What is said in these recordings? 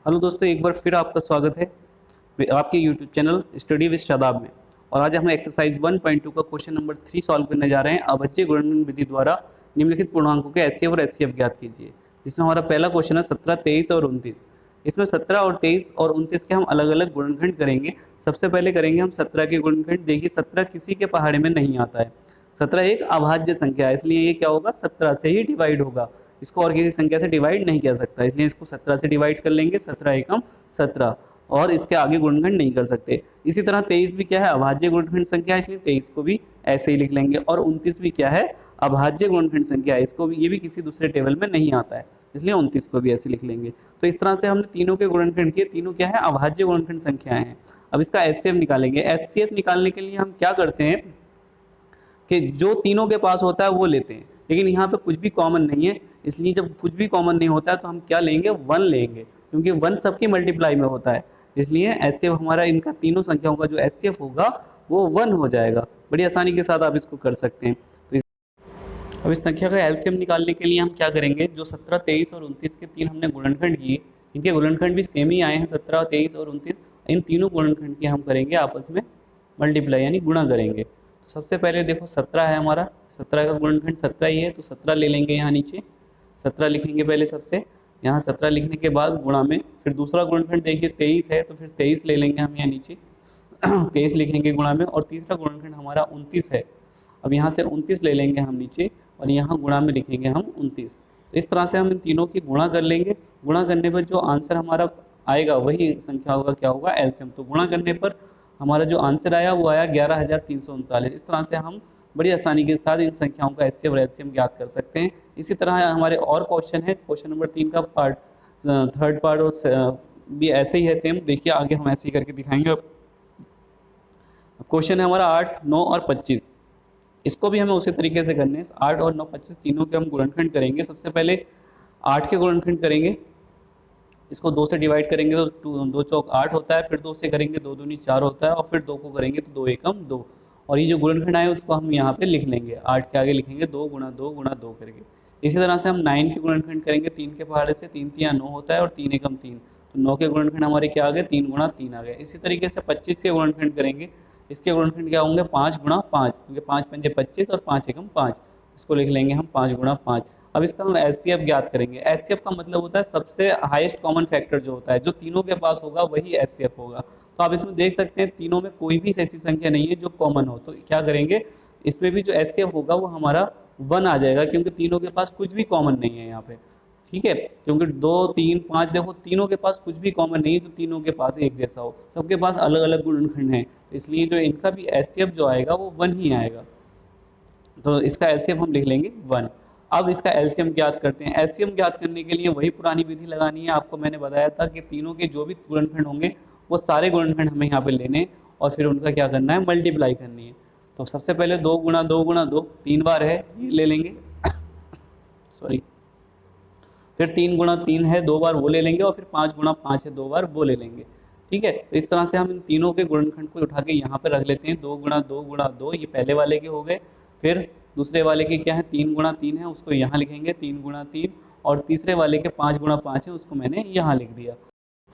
Hello दोस्तों, एक बार फिर आपका स्वागत है आपके YouTube channel study with Shadab में। और आज हम एक्सरसाइज 1.2 का क्वेश्चन नंबर 3 सॉल्व करने जा रहे हैं। अभज्य गुणन विधि द्वारा निम्नलिखित पूर्णांकों के एचसीएफ और एचसीएफ ज्ञात कीजिए। जिसमें हमारा पहला क्वेश्चन है 17, 23 और 29। इसमें 17 और 23 और 29 के हम अलग अलग गुणनखंड करेंगे। सबसे पहले करेंगे हम 17 के गुणनखंड। देखिए 17 किसी के पहाड़े में नहीं आता है। 17 एक अभाज्य संख्या है, इसलिए ये क्या होगा, 17 से ही डिवाइड होगा। इसको और किसी संख्या से डिवाइड नहीं किया सकता, इसलिए इसको 17 से डिवाइड कर लेंगे। 17 एकम 17, और इसके आगे गुणनखंड नहीं कर सकते। इसी तरह 23 भी क्या है, अभाज्य गुणनखंड संख्या है, इसलिए 23 को भी ऐसे ही लिख लेंगे। और 29 भी क्या है, अभाज्य गुणनखंड संख्या है, इसको भी, ये भी किसी दूसरे टेबल में नहीं आता है, इसलिए 29 को भी ऐसे लिख लेंगे। तो इस तरह से हमने तीनों के गुणनखंड किए। तीनों क्या है, अभाज्य गुणनखंड संख्याएं हैं। अब इसका एचसीएफ निकालेंगे। एचसीएफ निकालने के लिए हम क्या करते हैं कि जो तीनों के पास होता है वो लेते हैं, लेकिन यहाँ पे कुछ भी कॉमन नहीं है, इसलिए जब कुछ भी कॉमन नहीं होता है तो हम क्या लेंगे, 1 लेंगे, क्योंकि 1 सबकी मल्टीप्लाई में होता है। इसलिए एचसीएफ हमारा इनका तीनों संख्याओं का जो एचसीएफ होगा वो 1 हो जाएगा। बड़ी आसानी के साथ आप इसको कर सकते हैं। तो अब इस संख्या का एलसीएम निकालने के लिए हम क्या करेंगे, जो 17, 23 और 29 के तीन हमने गुणनखंड किए, इनके गुणनखंड भी सेम ही आए हैं, 17, 23 और 29। इन तीनों गुणनखंड की हम करेंगे आपस में मल्टीप्लाई, यानी गुणा करेंगे। तो सबसे पहले देखो 17 है हमारा, 17 का गुणनखंड 17 ही है, तो 17 ले लेंगे यहाँ नीचे। 17 लिखेंगे पहले सबसे, यहाँ 17 लिखने के बाद गुणा में, फिर दूसरा गुणनखंड देखिए 23 है, तो फिर 23 ले लेंगे हम यहाँ नीचे। 23 लिखेंगे गुणा में, और तीसरा गुणनखंड हमारा 29 है। अब यहाँ से 29 ले लेंगे हम नीचे, और यहाँ गुणा में लिखेंगे हम 29। तो इस तरह से हम इन तीनों की गुणा कर लेंगे। गुणा करने पर जो आंसर हमारा आएगा वही संख्या होगा, क्या होगा, एलसीएम। तो गुणा करने पर हमारा जो आंसर आया वो आया 11,339। इस तरह से हम बड़ी आसानी के साथ इन संख्याओं का एचसीएफ और एलसीएम ज्ञात कर सकते हैं। इसी तरह हमारे और क्वेश्चन है, क्वेश्चन नंबर 3 का पार्ट, थर्ड पार्ट और भी ऐसे ही है सेम। देखिए आगे हम ऐसे ही करके दिखाएंगे। क्वेश्चन है हमारा 8, 9 और 25। इसको भी हमें उसी तरीके से करने हैं। 8 और 9, 25 तीनों के हम गुणनखंड करेंगे। सबसे पहले 8 के गुणनखंड करेंगे, इसको 2 से डिवाइड करेंगे तो 2 चौक 8 होता है, फिर 2 से करेंगे 2 दूनी 4 होता है, और फिर 2 को करेंगे तो 2 एकम 2। और ये जो गुणनखंड आए उसको हम यहाँ पे लिख लेंगे, 8 के आगे लिखेंगे 2 गुणा 2 गुणा 2 करके। इसी तरह से हम 9 के गुणनखंड करेंगे। 3 के पहाड़े से 3 3 9 होता है, और 3 एकम 3, तो 9 के गुणनखंड हमारे क्या आ गए, 3 गुणा 3 आ गए। इसी तरीके से 25 के गुणनखंड करेंगे। इसके गुणनखंड क्या होंगे, 5 गुणा 5, क्योंकि 5 पंजे 25 और 5 एकम 5, इसको लिख लेंगे हम 5 गुणा 5। अब इसका हम एचसीएफ ज्ञात करेंगे। एचसीएफ का मतलब होता है सबसे हाईएस्ट कॉमन फैक्टर जो होता है, जो तीनों के पास होगा वही एचसीएफ होगा। तो आप इसमें देख सकते हैं तीनों में कोई भी ऐसी संख्या नहीं है जो कॉमन हो, तो क्या करेंगे, इसमें भी जो एचसीएफ होगा वो हमारा 1 आ जाएगा, क्योंकि तीनों के पास कुछ भी कॉमन नहीं है यहाँ पे। ठीक है, क्योंकि 2, 3, 5 देखो तीनों के पास कुछ भी कॉमन नहीं है जो तीनों के पास एक जैसा हो, सबके पास अलग अलग गुणनखंड हैं, इसलिए जो इनका भी एचसीएफ जो आएगा वो 1 ही आएगा। तो इसका एलसीएम हम लिख लेंगे 1। अब इसका एलसीएम ज्ञात करते हैं। एलसीएम ज्ञात करने के लिए वही पुरानी विधि लगानी है। आपको मैंने बताया था कि तीनों के जो भी गुणनखंड होंगे वो सारे गुणनखंड हमें यहाँ पे लेने, और फिर उनका क्या करना है, मल्टीप्लाई करनी है। तो सबसे पहले 2 गुणा 2 गुणा 2 3 बार है, ये ले लेंगे सॉरी। फिर 3 गुणा 3 है, 2 बार वो ले लेंगे, और फिर 5 गुणा 5 है, 2 बार वो ले लेंगे। ठीक है, तो इस तरह से हम इन तीनों के गुणनखंड को उठा के यहाँ पे रख लेते हैं। 2 गुणा 2 गुणा 2, ये पहले वाले के हो गए। फिर दूसरे वाले के क्या है, 3 गुणा 3 है, उसको यहाँ लिखेंगे 3 गुणा 3। और तीसरे वाले के 5 गुणा 5 है, उसको मैंने यहाँ लिख दिया।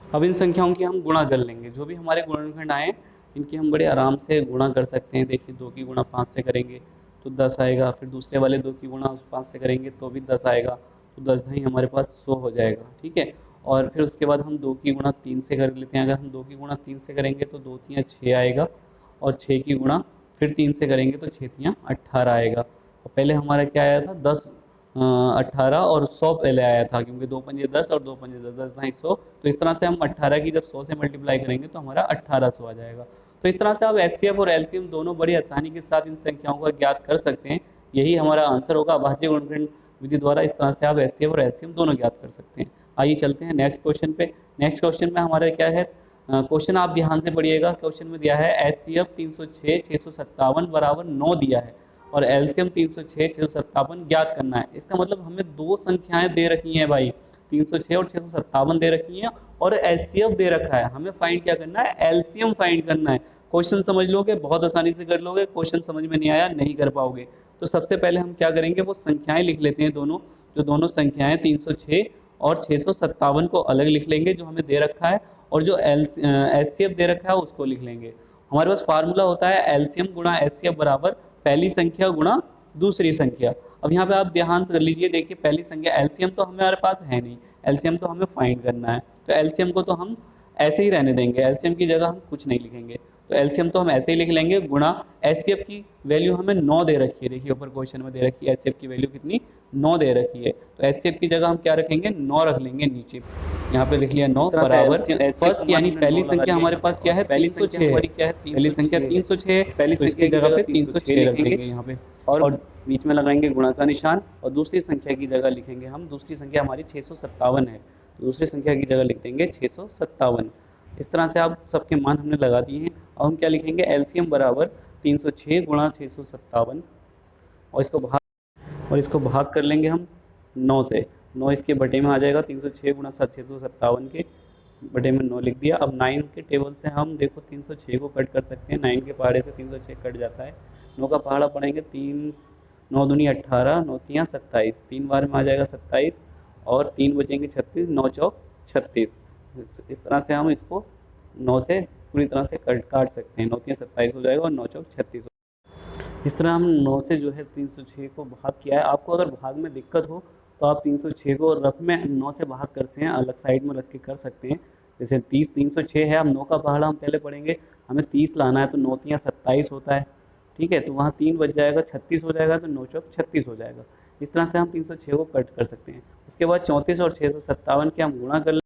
अब इन संख्याओं की हम गुणा कर लेंगे। जो भी हमारे गुणनखंड आए इनकी हम बड़े आराम से गुणा कर सकते हैं। देखिए 2 की गुणा 5 से करेंगे तो 10 आएगा, फिर दूसरे वाले 2 की गुणा 5 से करेंगे तो भी 10 आएगा, तो 10 ही हमारे पास 100 हो जाएगा। ठीक है, और फिर उसके बाद हम 2 की गुणा 3 से कर लेते हैं। अगर हम 2 की गुणा 3 से करेंगे तो 2 3 6 आएगा, और 6 की गुणा फिर 3 से करेंगे तो 6 3 18 आएगा। और पहले हमारा क्या आया था, 10 18 और 100 पहले आया था, क्योंकि 2 पंजे 10 और 2 पंजे 10, 10 नहीं 100। तो इस तरह से हम 18 की जब 100 से मल्टीप्लाई करेंगे तो हमारा 1800 आ जाएगा। तो इस तरह से आप एचसीएफ और एलसीएम दोनों बड़ी आसानी के साथ इन संख्याओं का ज्ञात कर सकते हैं। यही हमारा आंसर होगा। अभाज्य गुणनखंड विधि द्वारा इस तरह से आप एचसीएफ और एलसीएम दोनों ज्ञात कर सकते हैं। आइए चलते हैं नेक्स्ट क्वेश्चन पे। नेक्स्ट क्वेश्चन में हमारा क्या है, क्वेश्चन आप ध्यान से पढ़िएगा। क्वेश्चन में दिया है एचसीएफ 306 657 बराबर 9 दिया है, और एलसीएम 306 657 ज्ञात करना है। इसका मतलब हमें दो संख्याएं दे रखी हैं भाई, 306 और 657 दे रखी हैं, और एचसीएफ दे रखा है। हमें फाइंड क्या करना है, एलसीएम फाइंड करना है। क्वेश्चन समझ लोगे, बहुत आसानी से कर लोगे। क्वेश्चन समझ में नहीं आया, नहीं कर पाओगे। तो सबसे पहले हम क्या करेंगे, वो संख्याएं लिख लेते हैं दोनों। जो दोनों संख्याएं 306 और 657 को अलग लिख लेंगे जो हमें दे रखा है, और जो HCF दे रखा है उसको लिख लेंगे। हमारे पास फार्मूला होता है एलसीएम गुणा HCF बराबर पहली संख्या गुणा दूसरी संख्या। अब यहाँ पे आप ध्यान कर लीजिए, देखिए पहली संख्या एलसीएम तो हमारे पास है नहीं, एलसीएम तो हमें फाइंड करना है, तो एलसीएम को तो हम ऐसे ही रहने देंगे, एलसीएम की जगह हम कुछ नहीं लिखेंगे, तो एलसीएम तो हम ऐसे ही लिख लेंगे गुणा एचसीएफ की वैल्यू हमें 9 दे रखी है, देखिए ऊपर क्वेश्चन में दे रखी है एचसीएफ की वैल्यू कितनी 9 दे रखी है, तो एचसीएफ की जगह हम क्या रखेंगे 9 रख लेंगे नीचे, यहाँ पे लिख लिया 9 बराबर फर्स्ट यानी पहली संख्या हमारे पास क्या है 306 है, पहली संख्या 306 है, पहली संख्या की जगह पे 306 रख देंगे यहाँ पे और बीच में लगाएंगे गुणा का निशान, और दूसरी संख्या की जगह लिखेंगे हम, दूसरी संख्या हमारी 657 है, तो दूसरी संख्या की जगह लिख देंगे 657। इस तरह से आप सबके मान हमने लगा दिए हैं। अब हम क्या लिखेंगे एलसीएम बराबर 306 गुणा 657 और इसको भाग कर लेंगे हम 9 से, 9 इसके बटे में आ जाएगा, 306 गुणा 657 के बटे में 9 लिख दिया। अब 9 के टेबल से हम देखो 306 को कट कर सकते हैं, 9 के पहाड़े से 306 कट जाता है, 9 का पहाड़ा पड़ेंगे 3 9 दूनी 18 9 तियाँ 27, 3 बार में आ जाएगा 27 और 3 बचेंगे 36, 9 चौक 36। इस तरह से हम इसको 9 से पूरी तरह से काट सकते हैं, 9 तियाँ 27 हो जाएगा और 9 चौक 36। इस तरह हम 9 से जो है 306 को भाग किया है। आपको अगर भाग में दिक्कत हो तो आप 306 को रफ में 9 से भाग कर सकते हैं, अलग साइड में रख के कर सकते हैं। जैसे 306 है, हम 9 का पहाड़ा हम पहले पढ़ेंगे, हमें 30 लाना है तो 9 तियाँ 27 होता है, ठीक है, तो वहाँ 3 बच जाएगा 36 हो जाएगा, तो 9 चौक 36 हो जाएगा। इस तरह से हम 306 को कट कर सकते हैं। उसके बाद 34 और 657 के हम गुणा कर,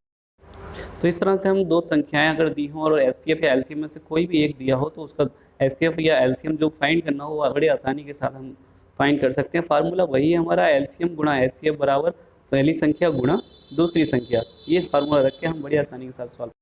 तो इस तरह से हम दो संख्याएं अगर दी हों और एचसीएफ या एलसीएम में से कोई भी एक दिया हो तो उसका एचसीएफ या एलसीएम जो फाइंड करना हो वो बड़े आसानी के साथ हम फाइंड कर सकते हैं। फार्मूला वही है हमारा, एलसीएम गुणा एचसीएफ बराबर पहली संख्या गुणा दूसरी संख्या, ये फार्मूला रख के हम बड़ी आसानी के साथ सॉल्व